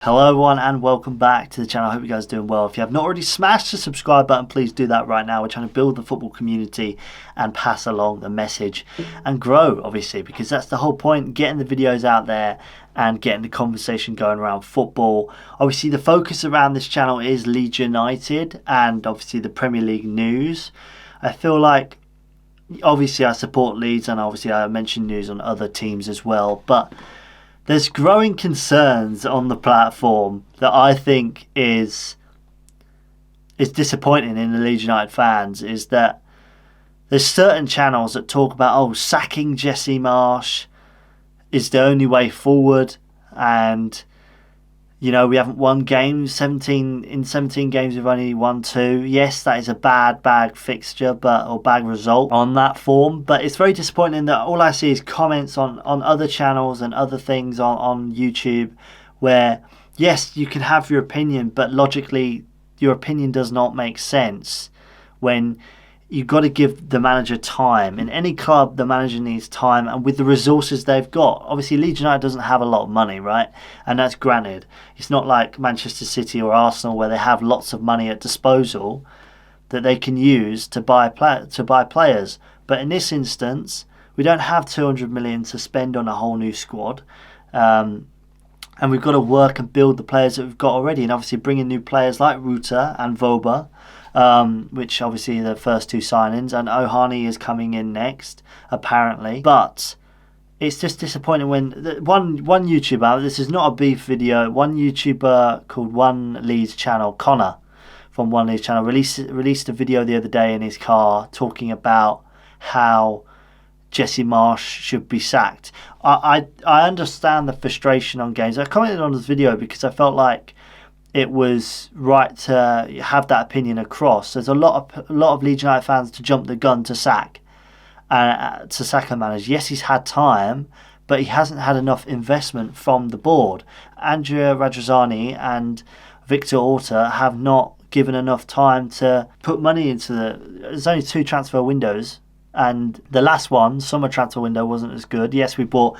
Hello everyone and welcome back to the channel. I hope you guys are doing well. If you have not already smashed the subscribe button, please do that right now. We're trying to build the football community and pass along the message and grow, obviously, because that's the whole point, getting the videos out there and getting the conversation going around football. Obviously the focus around this channel is Leeds United and obviously the Premier League news. I feel like obviously I support Leeds and obviously I mention news on other teams as well, but there's growing concerns on the platform that I think is disappointing in the Leeds United fans, is that there's certain channels that talk about, sacking Jesse Marsch is the only way forward, and we haven't won games. In 17 games we've only won 2. Yes, that is a bad fixture, or bad result on that form. But it's very disappointing that all I see is comments on other channels and other things on YouTube where, yes, you can have your opinion, but logically your opinion does not make sense when you've got to give the manager time. In any club, the manager needs time, and with the resources they've got. Obviously, Leeds United doesn't have a lot of money, right? And that's granted. It's not like Manchester City or Arsenal where they have lots of money at disposal that they can use to buy players. But in this instance, we don't have 200 million to spend on a whole new squad. And we've got to work and build the players that we've got already, and obviously bring in new players like Ruta and Voba, which obviously are the first 2 signings, and Ohani is coming in next apparently. But it's just disappointing when one YouTuber, this is not a beef video, one YouTuber called One Leeds Channel, Connor from One Leeds Channel, released a video the other day in his car talking about how Jesse Marsch should be sacked. I understand the frustration on games. I commented on this video because I felt like it was right to have that opinion across. There's a lot of Leeds United fans to jump the gun to sack a manager. Yes, he's had time, but he hasn't had enough investment from the board. Andrea Radrizzani and Victor Orta have not given enough time to put money into there's only 2 transfer windows, and the last one, summer transfer window, wasn't as good. Yes, we bought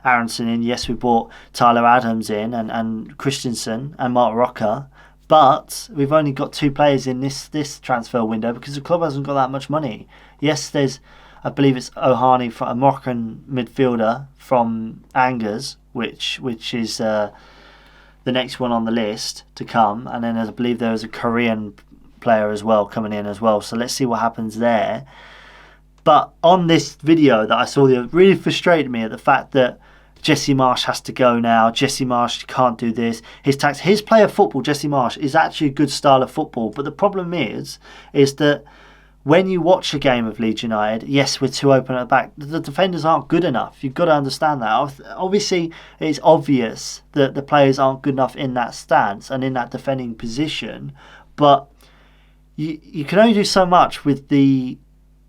Aronson in, yes, we bought Tyler Adams in, and Christensen and Mark Rocker, but we've only got 2 players in this transfer window because the club hasn't got that much money. Yes, there's, I believe it's Ohani, a Moroccan midfielder from Angers, which is the next one on the list to come, and then I believe there is a Korean player as well coming in as well, so let's see what happens there. But on this video that I saw, it really frustrated me at the fact that Jesse Marsch has to go now. Jesse Marsch can't do this. His play of football, Jesse Marsch, is actually a good style of football. But the problem is that when you watch a game of Leeds United, yes, we're too open at the back. The defenders aren't good enough. You've got to understand that. Obviously, it's obvious that the players aren't good enough in that stance and in that defending position. But you can only do so much with the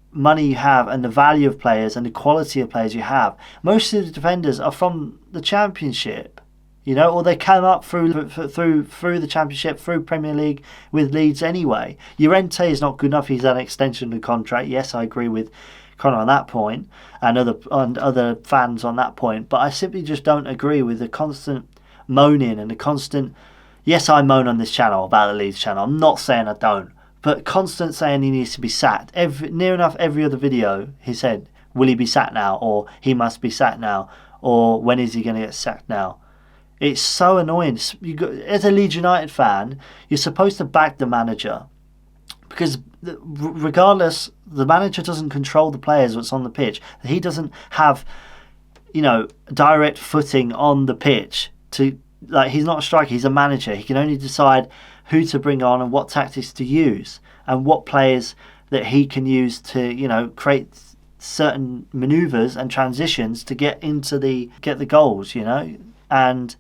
money you have and the value of players and the quality of players you have. Most of the defenders are from the Championship, or they came up through the Championship, through Premier League with Leeds anyway. Llorente is not good enough. He's had an extension of the contract. Yes, I agree with Connor on that point and other fans on that point, but I simply just don't agree with the constant moaning and the constant, yes, I moan on this channel about the Leeds channel. I'm not saying I don't. But constant saying he needs to be sacked. Near enough every other video he said, will he be sacked now? Or he must be sacked now? Or when is he going to get sacked now? It's so annoying. As a Leeds United fan, you're supposed to back the manager. Because regardless, the manager doesn't control the players what's on the pitch. He doesn't have, direct footing on the pitch. He's not a striker, he's a manager. He can only decide who to bring on and what tactics to use and what players that he can use to create certain maneuvers and transitions to get the goals. And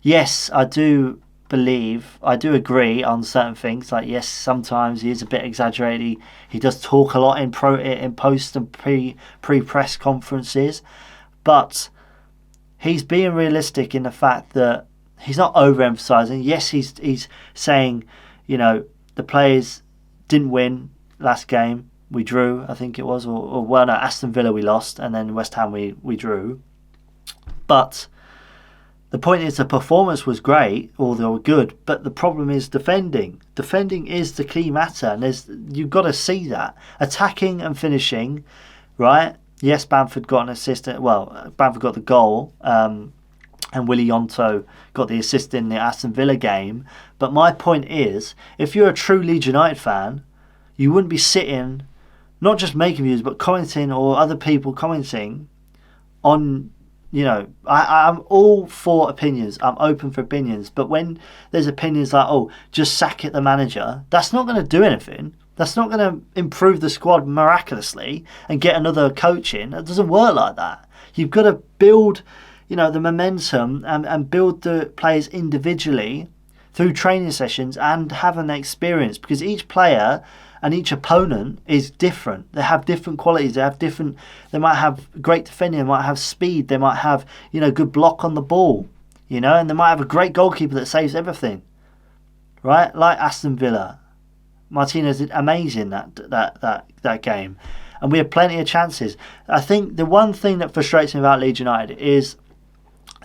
yes, I do agree on certain things, like yes, sometimes he is a bit exaggerated. He does talk a lot in post and pre-press conferences, but he's being realistic in the fact that he's not overemphasizing. Yes, he's saying, the players didn't win last game. We drew, I think it was, Aston Villa we lost, and then West Ham we drew. But The point is the performance was great, or they were good, but the problem is defending. Defending is the key matter, and you've got to see that. Attacking and finishing, right? Yes, Bamford got an assist. Well, Bamford got the goal, and Willie Yonto got the assist in the Aston Villa game. But my point is, if you're a true Leeds United fan, you wouldn't be sitting, not just making views, but commenting, or other people commenting on, I'm all for opinions. I'm open for opinions. But when there's opinions like, oh, just sack it, the manager, that's not going to do anything. That's not going to improve the squad miraculously and get another coach in. It doesn't work like that. You've got to build, the momentum and build the players individually through training sessions and having the experience, because each player and each opponent is different. They have different qualities. They might have great defending. They might have speed. They might have, good block on the ball, and they might have a great goalkeeper that saves everything, right? Like Aston Villa. Martinez did amazing that game, and we had plenty of chances. I think the one thing that frustrates me about Leeds United is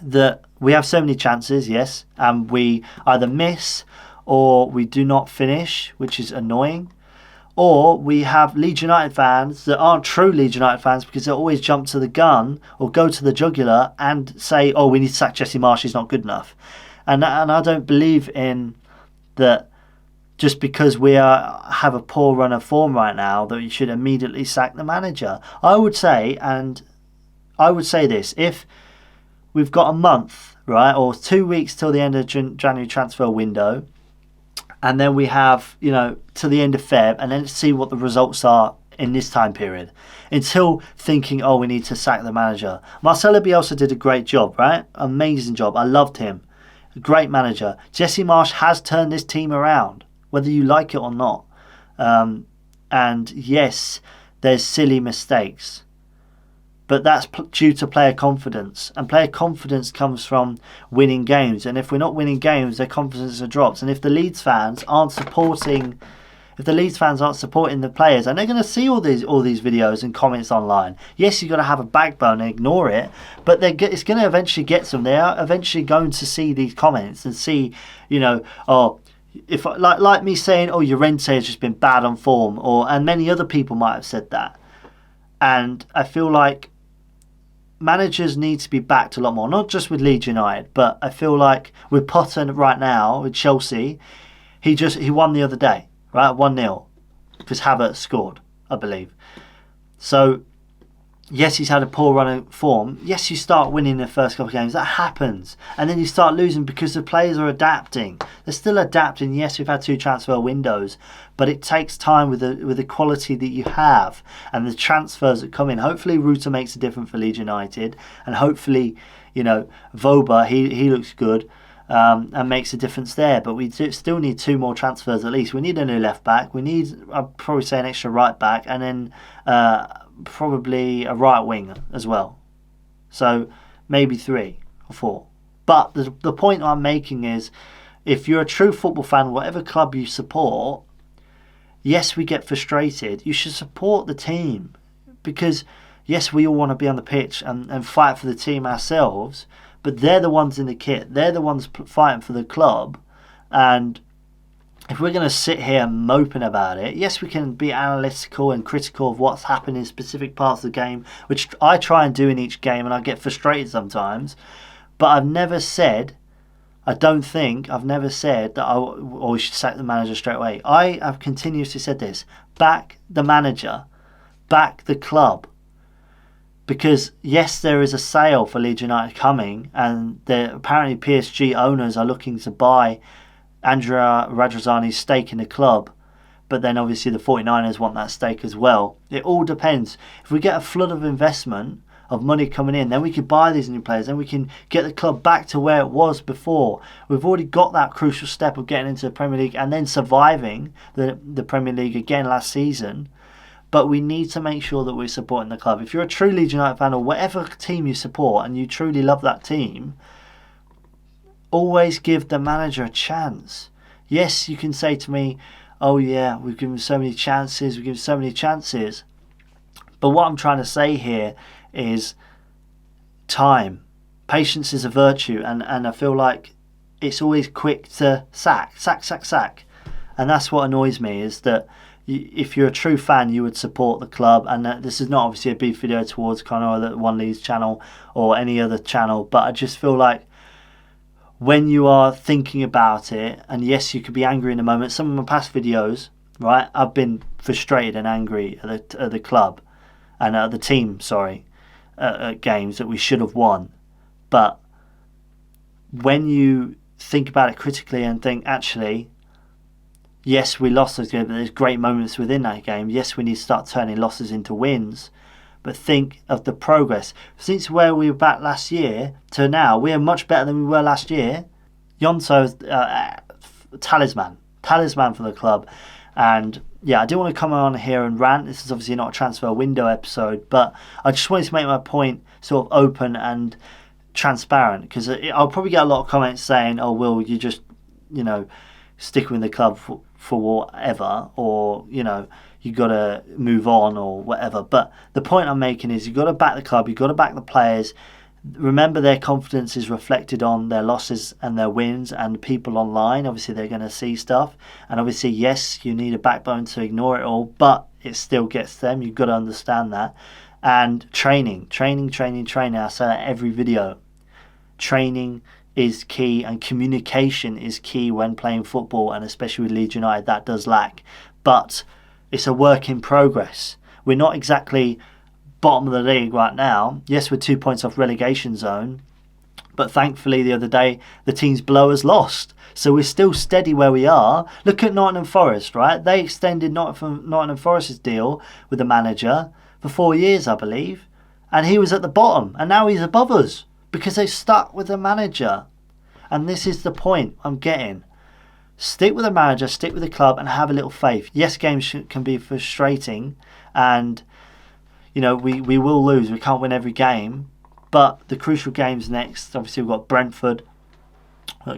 that we have so many chances, yes, and we either miss or we do not finish, which is annoying. Or we have Leeds United fans that aren't true Leeds United fans, because they always jump to the gun or go to the jugular and say, oh, we need to sack Jesse Marsch, he's not good enough. And I don't believe in that. Just because we have a poor run of form right now, that you should immediately sack the manager. I would say this: if we've got a month, right, or 2 weeks till the end of January transfer window, and then we have, to the end of Feb, and then let's see what the results are in this time period, until thinking, oh, we need to sack the manager. Marcelo Bielsa did a great job, right? Amazing job. I loved him. Great manager. Jesse Marsch has turned this team around, whether you like it or not. And yes, there's silly mistakes, but that's due to player confidence, and player confidence comes from winning games. And if we're not winning games, their confidence drops. And if the Leeds fans aren't supporting the players, and they're going to see all these videos and comments online, yes, you've got to have a backbone and ignore it, but it's going to eventually get some. They are eventually going to see these comments and see, if like me saying, oh, Llorente has just been bad on form, and many other people might have said that. And I feel like managers need to be backed a lot more, not just with Leeds United, but I feel like with Potter right now with Chelsea, he won the other day, right, 1-0, because Havertz scored, I believe. So yes, he's had a poor run of form. Yes, you start winning the first couple of games. That happens. And then you start losing because the players are adapting. They're still adapting. Yes, we've had 2 transfer windows, but it takes time with the quality that you have and the transfers that come in. Hopefully, Ruta makes a difference for Leeds United, and hopefully, Voba, he looks good. And makes a difference there, but we still need 2 more transfers at least. We need a new left back. We need, I'd probably say, an extra right back, and then probably a right wing as well. So maybe 3 or 4. But the point I'm making is, if you're a true football fan, whatever club you support, yes, we get frustrated. You should support the team, because yes, we all want to be on the pitch and fight for the team ourselves, but they're the ones in the kit. They're the ones fighting for the club. And if we're going to sit here moping about it, yes, we can be analytical and critical of what's happened in specific parts of the game, which I try and do in each game, and I get frustrated sometimes. But I've never said, I've never said that we should sack the manager straight away. I have continuously said this: back the manager, back the club. Because yes, there is a sale for Leeds United coming, and apparently PSG owners are looking to buy Andrea Radrizzani's stake in the club, but then obviously the 49ers want that stake as well. It all depends. If we get a flood of investment, of money coming in, then we could buy these new players, then we can get the club back to where it was before. We've already got that crucial step of getting into the Premier League and then surviving the Premier League again last season. But we need to make sure that we're supporting the club. If you're a true Leeds United fan, or whatever team you support, and you truly love that team, always give the manager a chance. Yes, you can say to me, oh yeah, we've given so many chances, But what I'm trying to say here is time. Patience is a virtue, and I feel like it's always quick to sack. And that's what annoys me, is that if you're a true fan, you would support the club. And this is not obviously a beef video towards kind of the One Leeds channel or any other channel, but I just feel like when you are thinking about it, and yes, you could be angry in the moment. Some of my past videos, right, I've been frustrated and angry at the club and at the team, at games that we should have won. But when you think about it critically and think, actually, yes, we lost those games, but there's great moments within that game. Yes, we need to start turning losses into wins. But think of the progress. Since where we were back last year to now, we are much better than we were last year. Yonso's talisman for the club. And yeah, I do want to come on here and rant. This is obviously not a transfer window episode, but I just wanted to make my point sort of open and transparent, because I'll probably get a lot of comments saying, oh, Will, you just, stick with the club for whatever, or, you got to move on or whatever. But the point I'm making is you've got to back the club, you've got to back the players. Remember, their confidence is reflected on their losses and their wins, and people online, obviously they're going to see stuff. And obviously, yes, you need a backbone to ignore it all, but it still gets them. You've got to understand that. And training. I say that every video. Training is key, and communication is key when playing football, and especially with Leeds United, that does lack. But it's a work in progress. We're not exactly bottom of the league right now. Yes, we're 2 points off relegation zone, but thankfully the other day the teams below us lost, so we're still steady where we are. Look at Nottingham Forest, right? They extended Nottingham Forest's deal with the manager for 4 years, I believe, and he was at the bottom, and now he's above us because they stuck with the manager. And this is the point I'm getting. Stick with the manager, stick with the club, and have a little faith. Yes, games can be frustrating, and we will lose. We can't win every game, but the crucial games next. Obviously, we've got Brentford,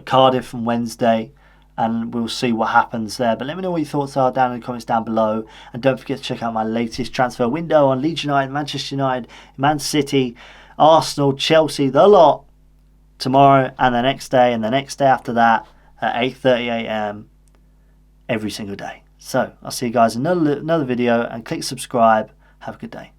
Cardiff on Wednesday, and we'll see what happens there. But let me know what your thoughts are down in the comments down below, and don't forget to check out my latest transfer window on Leeds United, Manchester United, Man City, Arsenal, Chelsea, the lot, tomorrow and the next day and the next day after that at 8:30 AM every single day. So I'll see you guys in another video, and click subscribe. Have a good day.